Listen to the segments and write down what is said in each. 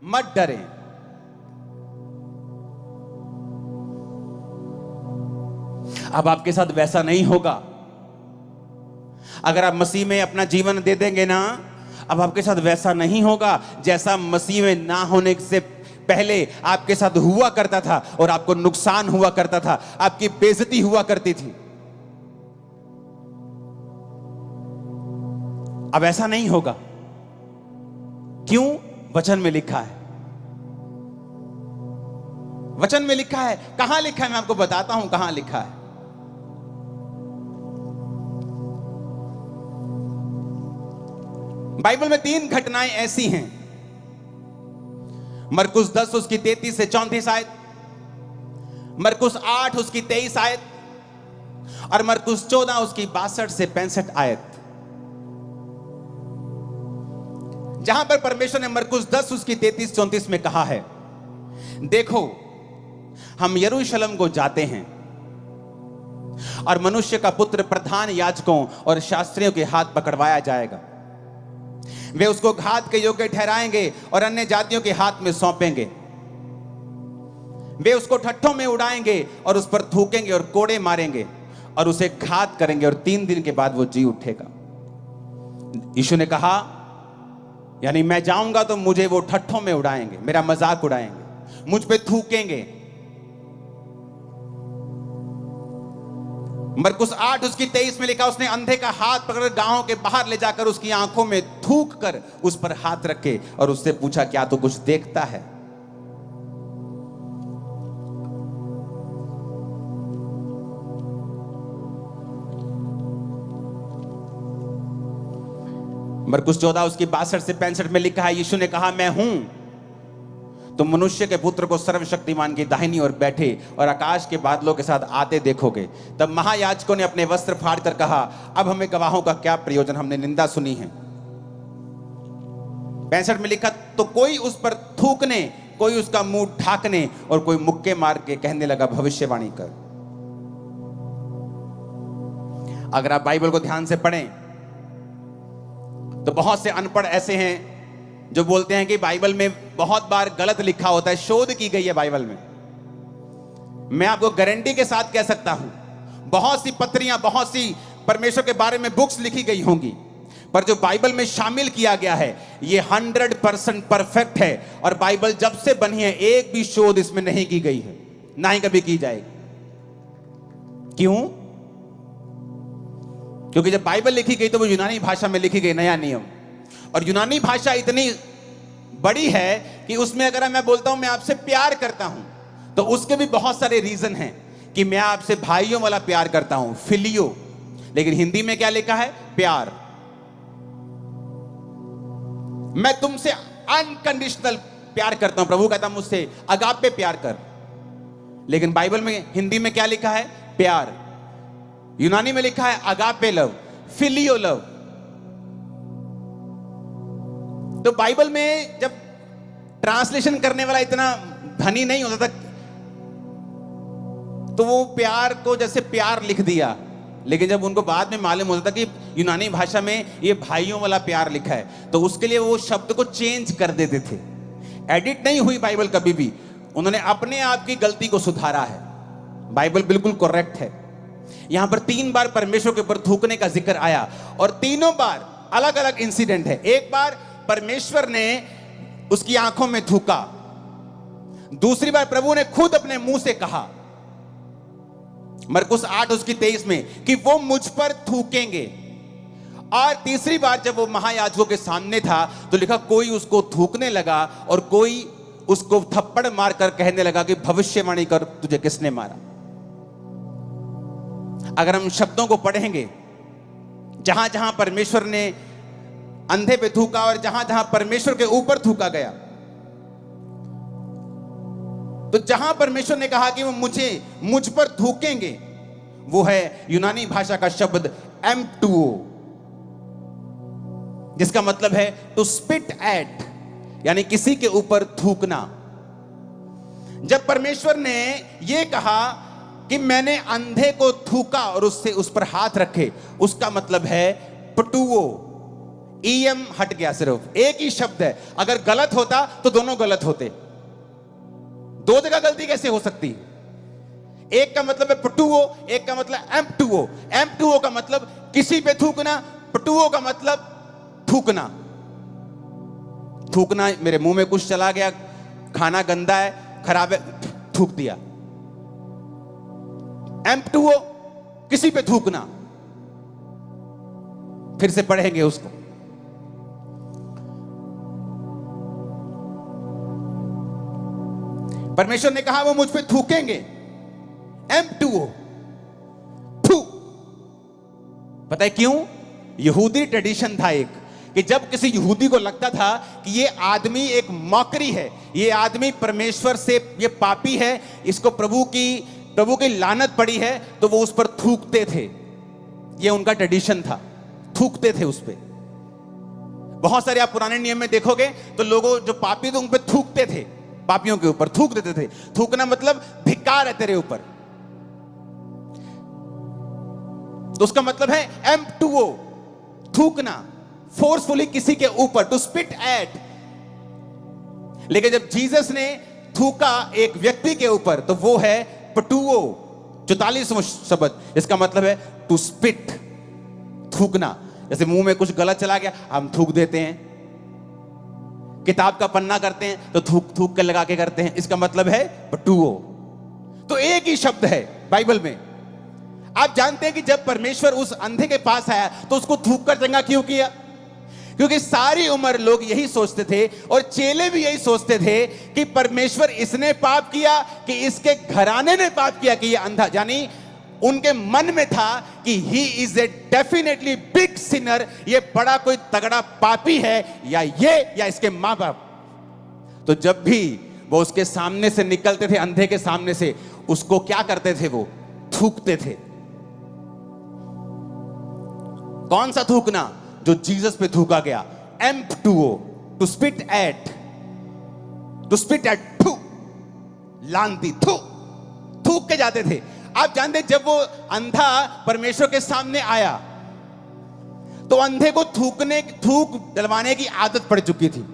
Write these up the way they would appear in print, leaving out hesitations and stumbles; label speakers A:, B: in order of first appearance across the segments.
A: मत डरें। अब आपके साथ वैसा नहीं होगा। अगर आप मसीह में अपना जीवन दे देंगे ना, अब आपके साथ वैसा नहीं होगा जैसा मसीह में ना होने से पहले आपके साथ हुआ करता था, और आपको नुकसान हुआ करता था, आपकी बेइज्जती हुआ करती थी। अब ऐसा नहीं होगा। क्यों? वचन में लिखा है। वचन में लिखा है। कहां लिखा है? मैं आपको बताता हूं कहां लिखा है। बाइबल में 3 घटनाएं ऐसी हैं। मरकुस 10 उसकी 33 से 34 आयत, मरकुस 8 उसकी 23 आयत, और मरकुस 14 उसकी 62 से 65 आयत, जहां पर परमेश्वर ने मरकुस 10 उसकी 33-34 में कहा है, देखो हम यरूशलेम को जाते हैं, और मनुष्य का पुत्र प्रधान याजकों और शास्त्रियों के हाथ पकड़वाया जाएगा। वे उसको घात के योग्य ठहराएंगे और अन्य जातियों के हाथ में सौंपेंगे। वे उसको ठट्ठों में उड़ाएंगे और उस पर थूकेंगे और कोड़े मारेंगे और उसे घात करेंगे, और 3 दिन के बाद वो जी उठेगा। यीशु ने कहा, यानी मैं जाऊंगा तो मुझे वो ठट्ठों में उड़ाएंगे, मेरा मजाक उड़ाएंगे, मुझ पे थूकेंगे। मरकुस 8 उसकी 23 में लिखा, उसने अंधे का हाथ पकड़ गांव के बाहर ले जाकर उसकी आंखों में थूक कर उस पर हाथ रखे और उससे पूछा, क्या तू कुछ देखता है? मरकुस 14 उसकी 62 से 65 में लिखा है, यीशु ने कहा, मैं हूं तो मनुष्य के पुत्र को सर्वशक्तिमान की दाहिनी ओर बैठे और आकाश के बादलों के साथ आते देखोगे। तब महायाजकों ने अपने वस्त्र फाड़कर कहा, अब हमें गवाहों का क्या प्रयोजन, हमने निंदा सुनी है। 65 में लिखा, तो कोई उस पर थूकने, कोई उसका मुंह ढाकने और कोई मुक्के मार के कहने लगा, भविष्यवाणी कर। अगर आप बाइबल को ध्यान से पढ़ें तो बहुत से अनपढ़ ऐसे हैं जो बोलते हैं कि बाइबल में बहुत बार गलत लिखा होता है, शोध की गई है बाइबल में। मैं आपको गारंटी के साथ कह सकता हूं, बहुत सी पत्रियां, बहुत सी परमेश्वर के बारे में बुक्स लिखी गई होंगी, पर जो बाइबल में शामिल किया गया है ये 100% परफेक्ट है। और बाइबल जब से बनी है एक भी शोध इसमें नहीं की गई है, ना ही कभी की जाएगी। क्यों? क्योंकि जब बाइबल लिखी गई तो वो यूनानी भाषा में लिखी गई, नया नियम। और यूनानी भाषा इतनी बड़ी है कि उसमें अगर मैं बोलता हूं मैं आपसे प्यार करता हूं, तो उसके भी बहुत सारे रीजन हैं कि मैं आपसे भाइयों वाला प्यार करता हूं, फिलियो। लेकिन हिंदी में क्या लिखा है? प्यार। मैं तुमसे अनकंडीशनल प्यार करता हूं, प्रभु कहता मुझसे अगापे प्यार कर। लेकिन बाइबल में हिंदी में क्या लिखा है? प्यार। यूनानी में लिखा है अगापे लव, फिलियो लव। तो बाइबल में जब ट्रांसलेशन करने वाला इतना धनी नहीं होता था, तो वो प्यार को जैसे प्यार लिख दिया। लेकिन जब उनको बाद में मालूम होता था कि यूनानी भाषा में ये भाइयों वाला प्यार लिखा है, तो उसके लिए वो शब्द को चेंज कर देते थे। एडिट नहीं हुई बाइबल कभी भी, उन्होंने अपने आप की गलती को सुधारा है। बाइबल बिल्कुल करेक्ट है। यहां पर 3 बार परमेश्वर के ऊपर थूकने का जिक्र आया, और तीनों बार अलग अलग इंसिडेंट है। एक बार परमेश्वर ने उसकी आंखों में थूका, दूसरी बार प्रभु ने खुद अपने मुंह से कहा, मरकुस 8 उसकी 23 में, कि वो मुझ पर थूकेंगे। और तीसरी बार जब वो महायाजकों के सामने था तो लिखा, कोई उसको थूकने लगा और कोई उसको थप्पड़ मारकर कहने लगा कि भविष्यवाणी कर, तुझे किसने मारा। अगर हम शब्दों को पढ़ेंगे, जहां जहां परमेश्वर ने अंधे पे थूका और जहां जहां परमेश्वर के ऊपर थूका गया, तो जहां परमेश्वर ने कहा कि वो मुझ पर थूकेंगे, वो है यूनानी भाषा का शब्द M2O, जिसका मतलब है टू स्पिट एट, यानी किसी के ऊपर थूकना। जब परमेश्वर ने यह कहा कि मैंने अंधे को थूका और उससे उस पर हाथ रखे, उसका मतलब है पटुओ, ईएम हट गया, सिर्फ एक ही शब्द है। अगर गलत होता तो दोनों गलत होते, दो जगह गलती कैसे हो सकती? एक का मतलब है पटुओ, एक का मतलब एम्पटुओ। एम्पटुओ का मतलब किसी पे थूकना, पटुओ का मतलब थूकना। थूकना, मेरे मुंह में कुछ चला गया, खाना गंदा है, खराब है, थूक दिया। एम्पटुओ, किसी पे थूकना। फिर से पढ़ेंगे उसको। परमेश्वर ने कहा वो मुझ पे थूकेंगे, एम्पटुओ, थू। पता है क्यों? यहूदी ट्रेडिशन था एक, कि जब किसी यहूदी को लगता था कि ये आदमी एक मॉकरी है, ये आदमी परमेश्वर से, ये पापी है, इसको प्रभु की लानत पड़ी है, तो वो उस पर थूकते थे। ये उनका ट्रेडिशन था, थूकते थे उस पे। बहुत सारे आप पुराने नियम में देखोगे तो लोगों जो पापी थे उन पे थूकते थे, पापियों के ऊपर थूक देते थे। थूकना मतलब धिक्कार है तेरे ऊपर, तो उसका मतलब है एम्पटुओ, थूकना, फोर्सफुली किसी के ऊपर, टू स्पिट एट। लेकिन जब जीसस ने थूका एक व्यक्ति के ऊपर तो वो है पटुओ, 44वां शब्द। इसका मतलब है टू स्पिट, थूकना। जैसे मुंह में कुछ गलत चला गया, हम थूक देते हैं। किताब का पन्ना करते हैं तो थूक थूक के लगा के करते हैं, इसका मतलब है पटुओ। तो एक ही शब्द है बाइबल में। आप जानते हैं कि जब परमेश्वर उस अंधे के पास आया तो उसको थूक कर चंगा क्यों किया? क्योंकि सारी उम्र लोग यही सोचते थे और चेले भी यही सोचते थे कि परमेश्वर इसने पाप किया कि इसके घराने ने पाप किया कि ये अंधा, यानी उनके मन में था कि he is a definitely big Sinner, ये बड़ा कोई तगड़ा पापी है, या ये या इसके मां बाप। तो जब भी वो उसके सामने से निकलते थे, अंधे के सामने से, उसको क्या करते थे? वो थूकते थे। कौन सा थूकना? जो जीसस पे थूका गया, एम्पटुओ, to spit at, to spit at, थू, लानती, थू, थूक के जाते थे। आप जानते जब वो अंधा परमेश्वर के सामने आया तो अंधे को थूक डलवाने की आदत पड़ चुकी थी,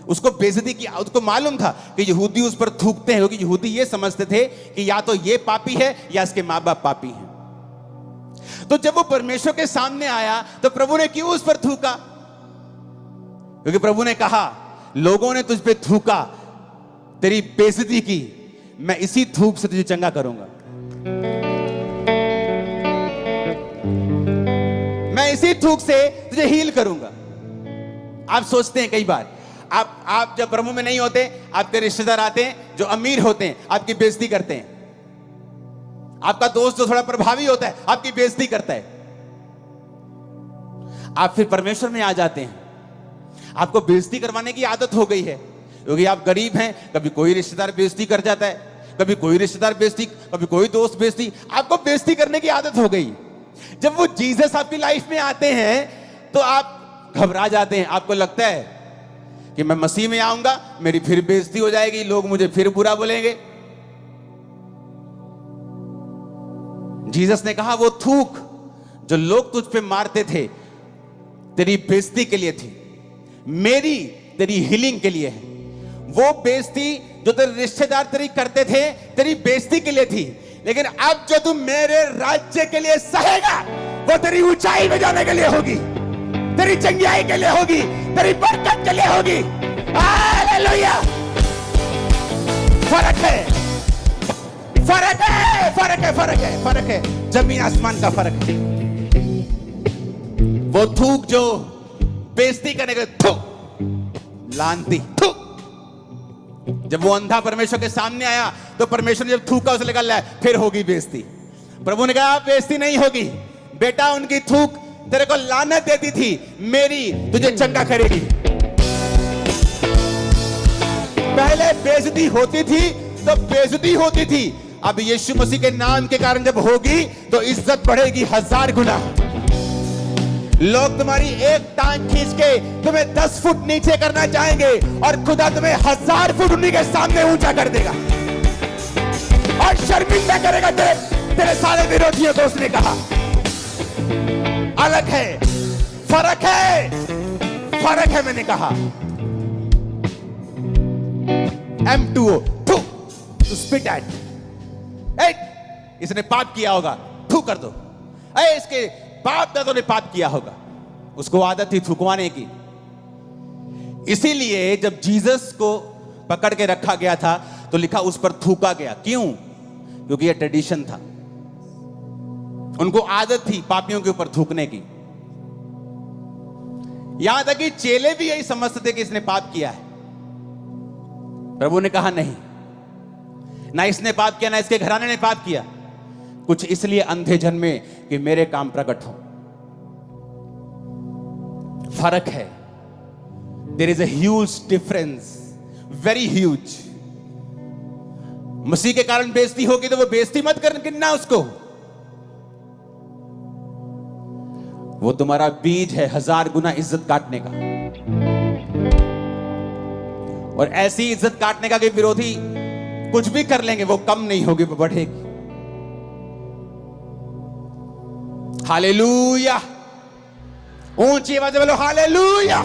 A: उसको बेइज्जती की, उसको मालूम था कि यहूदी उस पर थूकते हैं, क्योंकि यहूदी ये समझते थे कि या तो ये पापी है या इसके मां बाप पापी हैं। तो जब वो परमेश्वर के सामने आया तो प्रभु ने क्यों उस पर थूका? क्योंकि प्रभु ने कहा लोगों ने तुझ पे थूका, तेरी बेइज्जती की, मैं इसी थूक से तुझे चंगा करूंगा, मैं इसी थूक से तुझे हील करूंगा। आप सोचते हैं कई बार, आप जब प्रभु में नहीं होते, आपके रिश्तेदार आते हैं जो अमीर होते हैं, आपकी बेइज्जती करते हैं। आपका दोस्त जो थोड़ा प्रभावी होता है, आपकी बेइज्जती करता है। आप फिर परमेश्वर में आ जाते हैं, आपको बेइज्जती करवाने की आदत हो गई है, क्योंकि आप गरीब हैं। कभी कोई रिश्तेदार बेइज्जती कर जाता है, कभी कोई रिश्तेदार बेइज्जती, कभी कोई दोस्त बेइज्जती, आपको बेइज्जती करने की आदत हो गई। जब वो जीसस आपकी लाइफ में आते हैं तो आप घबरा जाते हैं। आपको लगता है कि मैं मसीह में आऊंगा, मेरी फिर बेइज्जती हो जाएगी, लोग मुझे फिर बुरा बोलेंगे। जीसस ने कहा वो थूक जो लोग तुझ पे मारते थे, तेरी बेइज्जती के लिए थी, मेरी तेरी हीलिंग के लिए है। वो बेइज्जती जो तेरे रिश्तेदार तेरी करते थे, तेरी बेइज्जती के लिए थी। लेकिन अब जो तू मेरे राज्य के लिए सहेगा, वो तेरी ऊंचाई में जाने के लिए होगी, तेरी चंगियाई के लिए होगी, तेरी बरकत के लिए होगी। हालेलुया! फर्क है, फर्क है, फर्क है, फर्क है, फर्क है, जमीन आसमान का फर्क है। वो थूक जो बेइज्जती करने के, थू, लानती, थू। जब वो अंधा परमेश्वर के सामने आया तो परमेश्वर ने जब थूका, उसे लगा ले फिर होगी बेइज्जती। प्रभु ने कहा बेइज्जती नहीं होगी बेटा, उनकी थूक तेरे को लानत देती थी, मेरी तुझे चंगा करेगी। पहले बेइज्जती होती थी तो बेइज्जती होती थी, अब यीशु मसीह के नाम के कारण जब होगी तो इज्जत बढ़ेगी 1000 गुना। लोग तुम्हारी एक टांग खींच के तुम्हें 10 फुट नीचे करना चाहेंगे और खुदा तुम्हें 1000 फुट उन्हीं के सामने ऊंचा कर देगा और शर्मिंदा करेगा तेरे सारे विरोधियों को। उसने कहा अलग है, फर्क है, फर्क है, मैंने कहा। M2O, थू, to spit at। इसने पाप किया होगा, थू कर दो। इसके बाप दादों ने पाप किया होगा, उसको आदत थी थूकवाने की। इसीलिए जब जीसस को पकड़ के रखा गया था तो लिखा उस पर थूका गया। क्यों? क्योंकि यह ट्रेडिशन था, उनको आदत थी पापियों के ऊपर थूकने की। यहां तक कि चेले भी यही समझते थे कि इसने पाप किया है। प्रभु ने कहा नहीं, ना इसने पाप किया, ना इसके घराने ने पाप किया, कुछ इसलिए अंधे जन्मे कि मेरे काम प्रकट हो। फर्क है। There is a huge difference, very huge. मसीह के कारण बेइज्जती होगी तो वो बेइज्जती मत करना उसको। वो तुम्हारा बीज है 1000 गुना इज्जत काटने का, और ऐसी इज्जत काटने का कि विरोधी कुछ भी कर लेंगे, वो कम नहीं होगी, वो बढ़ेगी। हालेलुया। ऊंची आवाज में बोलो हालेलुया।